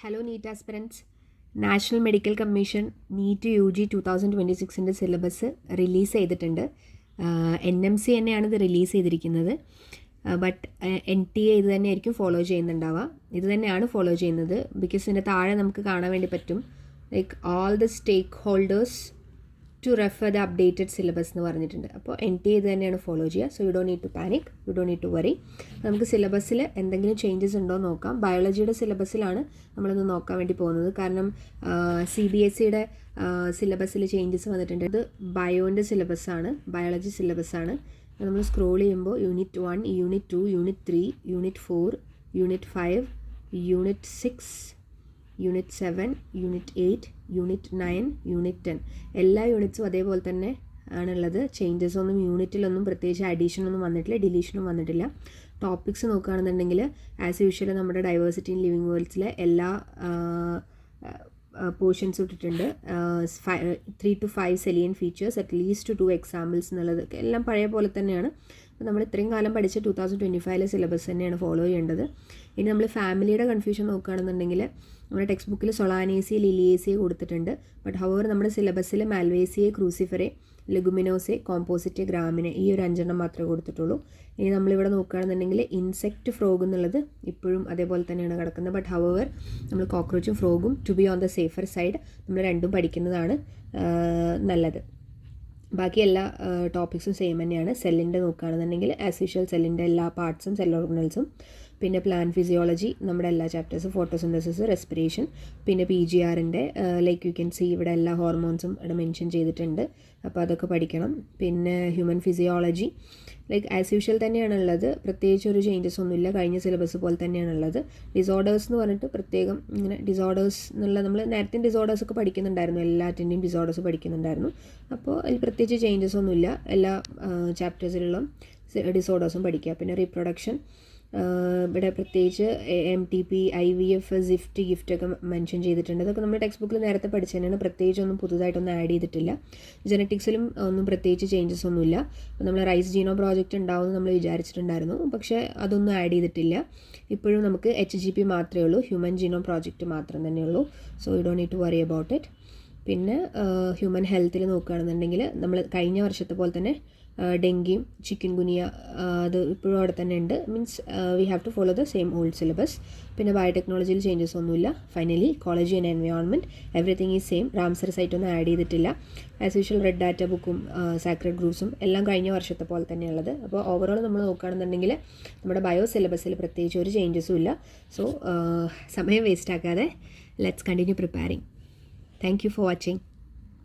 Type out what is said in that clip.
Hello NEET aspirants. National medical commission NEET UG 2026 syllabus release ചെയ്തിട്ടുണ്ട്. NMC തന്നെയാണ് ഇത് release ചെയ്തിരിക്കുന്നത്. ബട്ട് NTA ഇത് തന്നെയായിരിക്കും ഫോളോ ചെയ്യുന്നുണ്ടാവുക. ഇത് തന്നെയാണ് ഫോളോ ചെയ്യുന്നത്. ബിക്കോസ് ഇതിൻ്റെ താഴെ നമുക്ക് കാണാൻ വേണ്ടി പറ്റും like all the stakeholders to refer the updated syllabus എന്ന് പറഞ്ഞിട്ടുണ്ട്. അപ്പോൾ NTA ഇത് തന്നെയാണ് ഫോളോ ചെയ്യുക. So you don't need to panic, you don't need to worry. നമുക്ക് സിലബസിൽ എന്തെങ്കിലും ചേഞ്ചസ് ഉണ്ടോ എന്ന് നോക്കാം. ബയോളജിയുടെ സിലബസിലാണ് നമ്മളിന്ന് നോക്കാൻ വേണ്ടി പോകുന്നത്. കാരണം CBSEയുടെ സിലബസിൽ ചേഞ്ചസ് വന്നിട്ടുണ്ട്. ഇത് ബയോൻ്റെ സിലബസാണ്, ബയോളജി സിലബസാണ്. നമ്മൾ സ്ക്രോൾ ചെയ്യുമ്പോൾ unit 1, unit 2, unit 3, unit 4, unit 5, unit 6, unit 7, unit 8, unit 9, unit 10 എല്ലാ യൂണിറ്റ്സും അതേപോലെ തന്നെ ആണുള്ളത്. ചേഞ്ചസ് ഒന്നും യൂണിറ്റിലൊന്നും പ്രത്യേകിച്ച് അഡീഷനൊന്നും വന്നിട്ടില്ല, ഡിലീഷനും വന്നിട്ടില്ല. ടോപ്പിക്സ് നോക്കുകയാണെന്നുണ്ടെങ്കിൽ ആസ് യൂഷ്വൽ നമ്മുടെ ഡൈവേഴ്സിറ്റി ഇൻ ലിവിങ് വേൾഡ്സിലെ എല്ലാ പോർഷൻസ് ഇട്ടിട്ടുണ്ട്. 3 to 5 സെലിയൻ ഫീച്ചേഴ്സ്, അറ്റ്ലീസ്റ്റ് 2 എക്സാമ്പിൾസ് എന്നുള്ളത് എല്ലാം പഴയ പോലെ തന്നെയാണ്. അപ്പോൾ നമ്മൾ ഇത്രയും കാലം പഠിച്ച 2025 സിലബസ് തന്നെയാണ് ഫോളോ ചെയ്യേണ്ടത്. ഇനി നമ്മൾ ഫാമിലിയുടെ കൺഫ്യൂഷൻ നോക്കുകയാണെന്നുണ്ടെങ്കിൽ നമ്മുടെ ടെക്സ്റ്റ് ബുക്കിൽ സൊളാനേസി, ലിലിയേസി കൊടുത്തിട്ടുണ്ട്. ബട്ട് ഹവർ നമ്മുടെ സിലബസിൽ മാൽവേസിയെ, ക്രൂസിഫറെ, ലെഗുമിനോസെ, കോമ്പോസിറ്റ്, ഗ്രാമിനെ ഈ ഒരു 5 എണ്ണം മാത്രമേ കൊടുത്തിട്ടുള്ളൂ. ഇനി നമ്മളിവിടെ നോക്കുകയാണെന്നുണ്ടെങ്കിൽ ഇൻസെക്റ്റ് ഫ്രോഗ് എന്നുള്ളത് ഇപ്പോഴും അതേപോലെ തന്നെയാണ് കിടക്കുന്നത്. ബട്ട് ഹവർ നമ്മൾ കോക്രോച്ചും ഫ്രോഗും to be on the safer side നമ്മൾ രണ്ടും പഠിക്കുന്നതാണ് നല്ലത്. ബാക്കി എല്ലാ ടോപ്പിക്സും സെയിം തന്നെയാണ്. സെല്ലിൻ്റെ നോക്കുകയാണെന്നുണ്ടെങ്കിൽ ആസ് യൂഷ്വൽ സെല്ലിൻ്റെ എല്ലാ പാർട്സും, സെൽ ഓർഗനൽസും, പിന്നെ പ്ലാൻ ഫിസിയോളജി നമ്മുടെ എല്ലാ ചാപ്റ്റേഴ്സും, ഫോട്ടോസിന്തസിസ്, റെസ്പിറേഷൻ, പിന്നെ PGRൻ്റെ ലൈക്ക് യു ക്യാൻ സി ഇവിടെ എല്ലാ ഹോർമോൺസും ഇവിടെ മെൻഷൻ ചെയ്തിട്ടുണ്ട്. അപ്പോൾ അതൊക്കെ പഠിക്കണം. പിന്നെ human physiology like as usual തന്നെയാണുള്ളത്. പ്രത്യേകിച്ച് ഒരു ചേഞ്ചസ് ഒന്നുമില്ല, കഴിഞ്ഞ സിലബസ് പോലെ തന്നെയാണുള്ളത്. ഡിസോർഡേഴ്സ് എന്ന് പറഞ്ഞിട്ട് പ്രത്യേകം ഇങ്ങനെ ഡിസോർഡേഴ്സ് എന്നുള്ള നമ്മൾ നേരത്തെ ഡിസോർഡേഴ്സ് ഒക്കെ പഠിക്കുന്നുണ്ടായിരുന്നു, എല്ലാറ്റിൻ്റെയും ഡിസോർഡേഴ്സ് പഠിക്കുന്നുണ്ടായിരുന്നു. അപ്പോൾ അതിൽ പ്രത്യേകിച്ച് ചേഞ്ചസ് ഒന്നുമില്ല, എല്ലാ ചാപ്റ്റേഴ്സിലുള്ള ഡിസോർഡേഴ്സും പഠിക്കുക. പിന്നെ റീപ്രൊഡക്ഷൻ ഇവിടെ പ്രത്യേകിച്ച് MTP, IVF, SIFT, ഗിഫ്റ്റ് ഒക്കെ മെൻഷൻ ചെയ്തിട്ടുണ്ട്. അതൊക്കെ നമ്മൾ ടെക്സ്റ്റ് ബുക്കിൽ നേരത്തെ പഠിച്ചു തന്നെയാണ്. പ്രത്യേകിച്ച് ഒന്നും പുതുതായിട്ടൊന്നും ആഡ് ചെയ്തിട്ടില്ല. ജനറ്റിക്സിലും ഒന്നും പ്രത്യേകിച്ച് ചേഞ്ചസ് ഒന്നുമില്ല. അപ്പോൾ നമ്മൾ റൈസ് ജീനോ പ്രോജക്റ്റ് ഉണ്ടാവുമെന്ന് നമ്മൾ വിചാരിച്ചിട്ടുണ്ടായിരുന്നു, പക്ഷേ അതൊന്നും ആഡ് ചെയ്തിട്ടില്ല. ഇപ്പോഴും നമുക്ക് HGP മാത്രമേ ഉള്ളൂ, ഹ്യൂമൻ ജീനോ പ്രോജക്റ്റ് മാത്രം തന്നെയുള്ളൂ. So you don't need to worry about it. പിന്നെ ഹ്യൂമൻ ഹെൽത്തിൽ നോക്കുകയാണെന്നുണ്ടെങ്കിൽ നമ്മൾ കഴിഞ്ഞ വർഷത്തെ പോലെ തന്നെ ഡെങ്കിയും ചിക്കൻ ഗുനിയ അത് ഇപ്പോഴും അവിടെ തന്നെ ഉണ്ട്. Means we have to follow the same old syllabus. പിന്നെ ബയോടെക്നോളജിയിൽ ചേഞ്ചസ് ഒന്നുമില്ല. Finally college and environment everything is same. Ramsar site ഒന്നും ആഡ് ചെയ്തിട്ടില്ല. ആസ് യൂഷ്വൽ റെഡ് ഡാറ്റ ബുക്കും സാക്രഡ് ഗ്രൂപ്പ്സും എല്ലാം കഴിഞ്ഞ വർഷത്തെ പോലെ തന്നെയുള്ളത്. അപ്പോൾ ഓവറോൾ നമ്മൾ നോക്കുകയാണെന്നുണ്ടെങ്കിൽ നമ്മുടെ ബയോ സിലബസിൽ പ്രത്യേകിച്ച് ഒരു ചേഞ്ചസും ഇല്ല. സോ സമയം വേസ്റ്റ് ആക്കാതെ let's continue preparing. Thank you for watching.